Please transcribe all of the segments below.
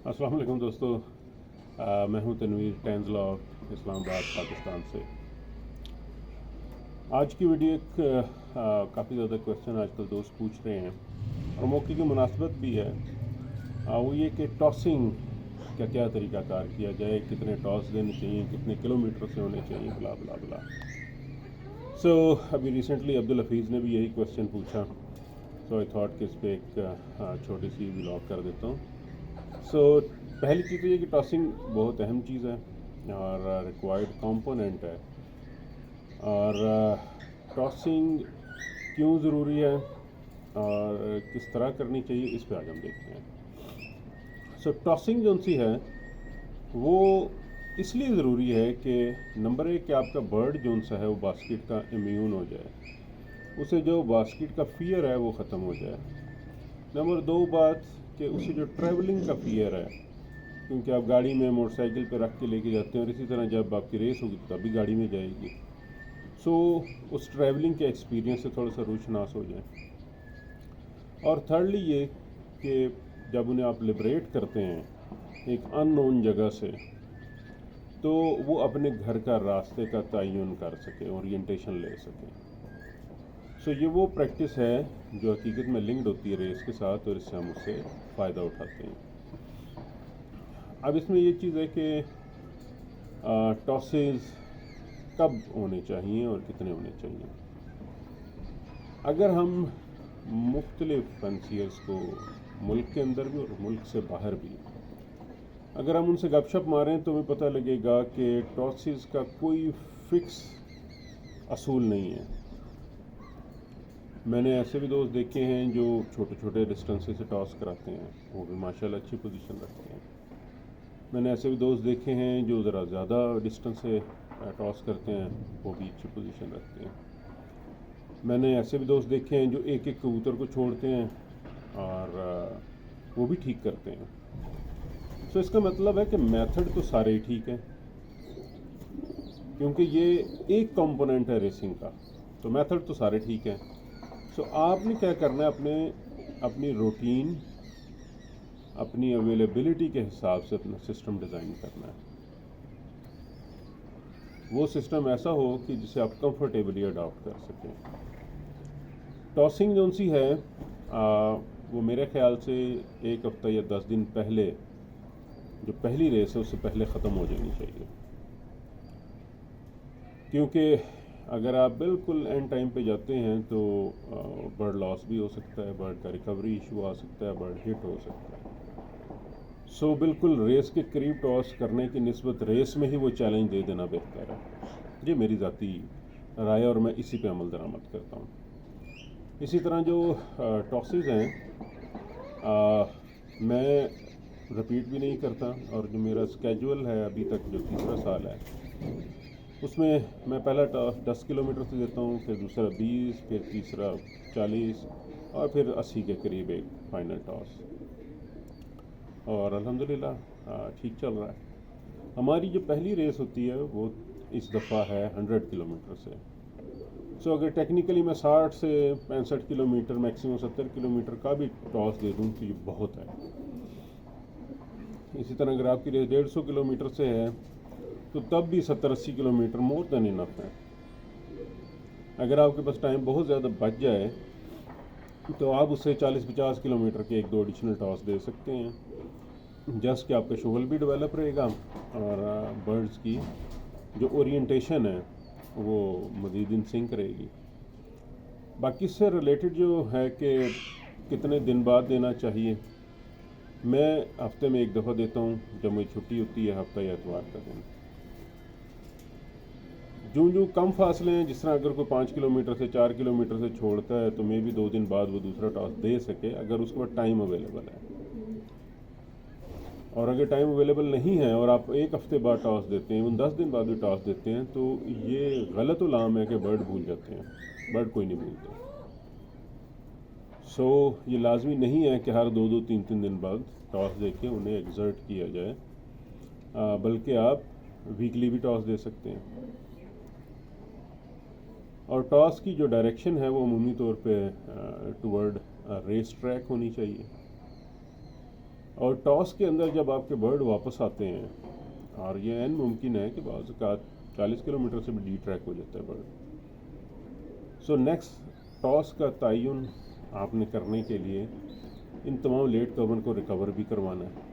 السلام علیکم دوستو، میں ہوں تنویر ٹینز لا اسلام آباد پاکستان سے۔ آج کی ویڈیو ایک کافی زیادہ کویشچن آج کل دوست پوچھ رہے ہیں اور موقع کی مناسبت بھی ہے، وہ یہ کہ ٹاسنگ کا کیا طریقہ کار کیا جائے، کتنے ٹاس دینے چاہیے، کتنے کلومیٹر سے ہونے چاہیے، بلا بلا بلا۔ سو ابھی ریسنٹلی عبدالحفیظ نے بھی یہی کویشچن پوچھا، سو آئی تھاٹ کہ اس پہ ایک چھوٹی سی ولاگ کر دیتا ہوں۔ سو پہلی چیز تو یہ کہ ٹاسنگ بہت اہم چیز ہے اور ریکوائرڈ کمپوننٹ ہے، اور ٹاسنگ کیوں ضروری ہے اور کس طرح کرنی چاہیے، اس پہ آج ہم دیکھتے ہیں۔ سو ٹاسنگ جو سی ہے وہ اس لیے ضروری ہے کہ نمبر ایک کہ آپ کا برڈ جو سا ہے وہ باسکٹ کا امیون ہو جائے، اسے جو باسکٹ کا فیئر ہے وہ ختم ہو جائے۔ نمبر دو بات کہ اسے جو ٹریولنگ کا فیئر ہے، کیونکہ آپ گاڑی میں موٹر سائیکل پہ رکھ کے لے کے جاتے ہیں اور اسی طرح جب آپ کی ریس ہوگی تو تب بھی گاڑی میں جائے گی، سو اس ٹریولنگ کے ایکسپیرینس سے تھوڑا سا روشناس ہو جائے۔ اور تھرڈلی یہ کہ جب انہیں آپ لبریٹ کرتے ہیں ایک ان نون جگہ سے، تو وہ اپنے گھر کا راستے کا تعین کر سکے، اورینٹیشن لے سکیں۔ سو یہ وہ پریکٹس ہے جو حقیقت میں لنکڈ ہوتی ہے ریس کے ساتھ، اور اس سے ہم اس سے فائدہ اٹھاتے ہیں۔ اب اس میں یہ چیز ہے کہ ٹاسز کب ہونے چاہیے اور کتنے ہونے چاہیے۔ اگر ہم مختلف فنسیئرز کو ملک کے اندر بھی اور ملک سے باہر بھی اگر ہم ان سے گپ شپ ماریں تو ہمیں پتہ لگے گا کہ ٹاسز کا کوئی فکس اصول نہیں ہے۔ میں نے ایسے بھی دوست دیکھے ہیں جو چھوٹے چھوٹے ڈسٹنسز سے ٹاس کراتے ہیں، وہ بھی ماشاءاللہ اچھی پوزیشن رکھتے ہیں۔ میں نے ایسے بھی دوست دیکھے ہیں جو ذرا زیادہ ڈسٹنس سے ٹاس کرتے ہیں، وہ بھی اچھی پوزیشن رکھتے ہیں۔ میں نے ایسے بھی دوست دیکھے ہیں جو ایک ایک کبوتر کو چھوڑتے ہیں اور وہ بھی ٹھیک کرتے ہیں۔ سو اس کا مطلب ہے کہ میتھڈ تو سارے ہی ٹھیک ہیں، کیونکہ یہ ایک کمپوننٹ ہے ریسنگ کا، تو میتھڈ تو سارے ٹھیک ہیں۔ سو آپ نے کیا کرنا ہے، اپنی روٹین، اپنی اویلیبلٹی کے حساب سے اپنا سسٹم ڈیزائن کرنا ہے۔ وہ سسٹم ایسا ہو کہ جسے آپ کمفرٹیبلی اڈاپٹ کر سکیں۔ ٹاسنگ جو سی ہے وہ میرے خیال سے ایک ہفتہ یا 10 دن پہلے، جو پہلی ریس ہے اس سے پہلے ختم ہو جانی چاہیے، کیونکہ اگر آپ بالکل اینڈ ٹائم پہ جاتے ہیں تو برڈ لاس بھی ہو سکتا ہے، برڈ کا ریکوری ایشو آ سکتا ہے، برڈ ہٹ ہو سکتا ہے۔ سو بالکل ریس کے قریب ٹاس کرنے کی نسبت ریس میں ہی وہ چیلنج دے دینا بہتر ہے۔ یہ میری ذاتی رائے اور میں اسی پہ عمل درآمد کرتا ہوں۔ اسی طرح جو ٹاسز ہیں میں رپیٹ بھی نہیں کرتا، اور جو میرا اسکیجول ہے ابھی تک جو تیسرا سال ہے اس میں میں پہلا ٹاس 10 کلومیٹر سے دیتا ہوں، پھر دوسرا 20، پھر تیسرا 40 اور پھر 80 کے قریب ایک فائنل ٹاس، اور الحمدللہ ٹھیک چل رہا ہے۔ ہماری جو پہلی ریس ہوتی ہے وہ اس دفعہ ہے 100 کلومیٹر سے۔ سو اگر ٹیکنیکلی میں 60 سے 65 کلومیٹر، میکسیمم 70 کلومیٹر کا بھی ٹاس دے دوں تو یہ بہت ہے۔ اسی طرح اگر آپ کی ریس 150 کلومیٹر سے ہے تو تب بھی 70-80 کلومیٹر مور دین انف ہے۔ اگر آپ کے پاس ٹائم بہت زیادہ بچ جائے تو آپ اسے 40-50 کلومیٹر کے ایک دو ایڈیشنل ٹاس دے سکتے ہیں، جسٹ کہ آپ کا شغل بھی ڈیولپ رہے گا اور برڈز کی جو اورینٹیشن ہے وہ مزید ان سنک رہے گی۔ باقی اس سے ریلیٹڈ جو ہے کہ کتنے دن بعد دینا چاہیے، میں ہفتے میں ایک دفعہ دیتا ہوں جب مجھے چھٹی ہوتی ہے، ہفتہ یا اتوار کا دن۔ جو کم فاصلے ہیں، جس طرح اگر کوئی 5 کلومیٹر سے 4 کلومیٹر سے چھوڑتا ہے تو میں بھی 2 دن بعد وہ دوسرا ٹاس دے سکے اگر اس کے بعد ٹائم اویلیبل ہے۔ اور اگر ٹائم اویلیبل نہیں ہے اور آپ ایک ہفتے بعد ٹاس دیتے ہیں، 10 دن بعد بھی ٹاس دیتے ہیں، تو یہ غلط علام ہے کہ برڈ بھول جاتے ہیں۔ برڈ کوئی نہیں بھولتے۔ سو یہ لازمی نہیں ہے کہ ہر 2-3 دن بعد ٹاس دے کے انہیں ایگزرٹ کیا جائے، بلکہ آپ ویکلی بھی ٹاس دے سکتے ہیں۔ اور ٹاس کی جو ڈائریکشن ہے وہ عمومی طور پہ ٹورڈ ریس ٹریک ہونی چاہیے، اور ٹاس کے اندر جب آپ کے برڈ واپس آتے ہیں، اور یہ عین ممکن ہے کہ بعض اوقات 40 کلومیٹر سے بھی ڈی ٹریک ہو جاتا ہے برڈ، سو نیکسٹ ٹاس کا تعین آپ نے کرنے کے لیے ان تمام لیٹ کورن کو ریکور بھی کروانا ہے.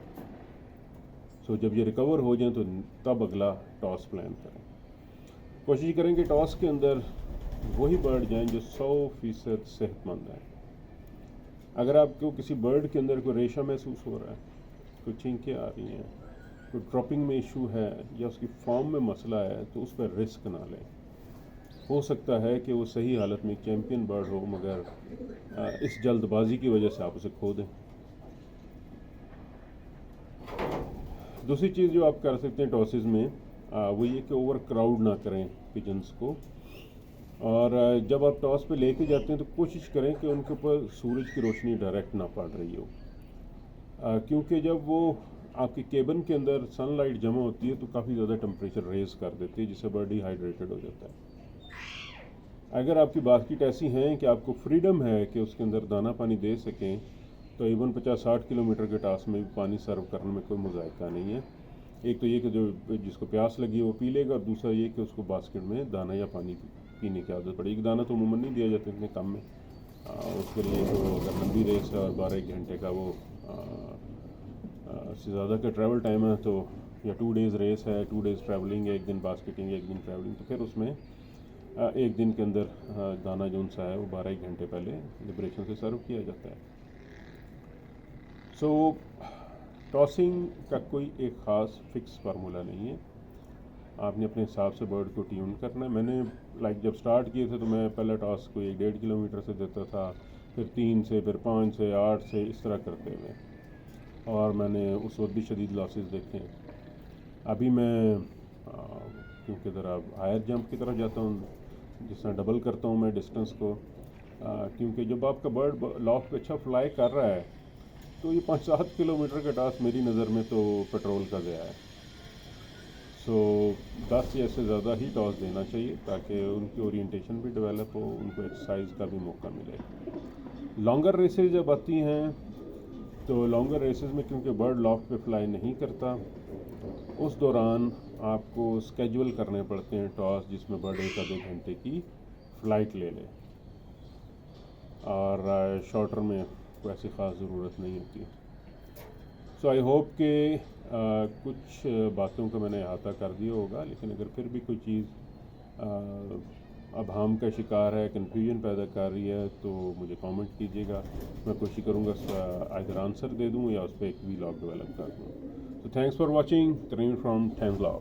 سو جب یہ ریکور ہو جائیں تو تب اگلا ٹاس پلان کریں. کوشش کریں کہ ٹاس کے اندر وہی برڈ جائیں جو 100% صحت مند ہیں. اگر آپ کو کسی برڈ کے اندر کوئی ریشہ محسوس ہو رہا ہے، کوئی چھینکیں آ رہی ہیں، کوئی ڈراپنگ میں ایشو ہے یا اس کی فارم میں مسئلہ ہے، تو اس پر رسک نہ لیں. ہو سکتا ہے کہ وہ صحیح حالت میں چیمپئن برڈ ہو، مگر اس جلد بازی کی وجہ سے آپ اسے کھو دیں. دوسری چیز جو آپ کر سکتے ہیں ٹاسز میں وہ یہ کہ اوور کراؤڈ نہ کریں پجنس کو. اور جب آپ ٹاس پہ لے کے جاتے ہیں تو کوشش کریں کہ ان کے اوپر سورج کی روشنی ڈائریکٹ نہ پڑ رہی ہو، کیونکہ جب وہ آپ کی کیبن کے اندر سن لائٹ جمع ہوتی ہے تو کافی زیادہ ٹمپریچر ریز کر دیتی ہے، جس سے برڈ ڈی ہائیڈریٹڈ ہو جاتا ہے. اگر آپ کی باسکٹ ایسی ہیں کہ آپ کو فریڈم ہے کہ اس کے اندر دانہ پانی دے سکیں، تو ایون 50-60 کلومیٹر کے ٹاس میں بھی پانی سرو کرنے میں کوئی مذائقہ نہیں ہے. ایک تو یہ کہ جو جس کو پیاس لگی ہے وہ پی لے گا، اور دوسرا یہ کہ اس کو باسکٹ میں دانہ یا پانی پینے کی عادت پڑے گی. دانہ تو عموماً نہیں دیا جاتا اتنے کم میں، اس کے لیے تو اگر لمبی ریس ہے اور 12 گھنٹے کا وہ سے زیادہ کا ٹریول ٹائم ہے، تو یا 2 ڈیز ریس ہے، 2 ڈیز ٹریولنگ، 1 دن باسکٹنگ، 1 دن ٹریولنگ، تو پھر اس میں 1 دن کے اندر دانہ جو ان سا ہے وہ 12 گھنٹے پہلے لبریشن سے سرو کیا جاتا ہے. سو ٹاسنگ کا کوئی ایک خاص فکس فارمولہ نہیں ہے، آپ نے اپنے حساب سے برڈ کو ٹیون کرنا ہے. میں نے جب سٹارٹ کیے تھے تو میں پہلا ٹاس کو 1.5 کلومیٹر سے دیتا تھا، پھر 3 سے، پھر 5 سے، 8 سے، اس طرح کرتے ہوئے، اور میں نے اس وقت بھی شدید لاسز دیکھے ہیں. ابھی میں کیونکہ ذرا ہائر جمپ کی طرف جاتا ہوں، جس طرح ڈبل کرتا ہوں میں ڈسٹنس کو، کیونکہ جب آپ کا برڈ لافٹ پہ اچھا فلائی کر رہا ہے تو یہ 5-7 کلومیٹر کا ٹاس میری نظر میں تو پیٹرول کا ضیاع ہے. سو 10 یا اس سے زیادہ ہی ٹاس دینا چاہیے تاکہ ان کی اورینٹیشن بھی ڈیولپ ہو، ان کو ایکسرسائز کا بھی موقع ملے. لانگر ریسز جب آتی ہیں تو لانگر ریسز میں کیونکہ برڈ لافٹ پہ فلائی نہیں کرتا، اس دوران آپ کو اسکیجول کرنے پڑتے ہیں ٹاس جس میں برڈ 1-2 گھنٹے کی فلائٹ لے لے، اور شارٹر میں کوئی ایسی خاص ضرورت نہیں ہوتی. سو آئی ہوپ کہ کچھ باتوں کا میں نے احاطہ کر دیا ہوگا، لیکن اگر پھر بھی کوئی چیز ابہام کا شکار ہے، کنفیوژن پیدا کر رہی ہے، تو مجھے کامنٹ کیجیے گا. میں کوشش کروں گا اس کا آئدر آنسر دے دوں یا اس پہ ایک وی لاگ ڈیولپ کر دوں. So thanks for watching. Kareem from Thames Law.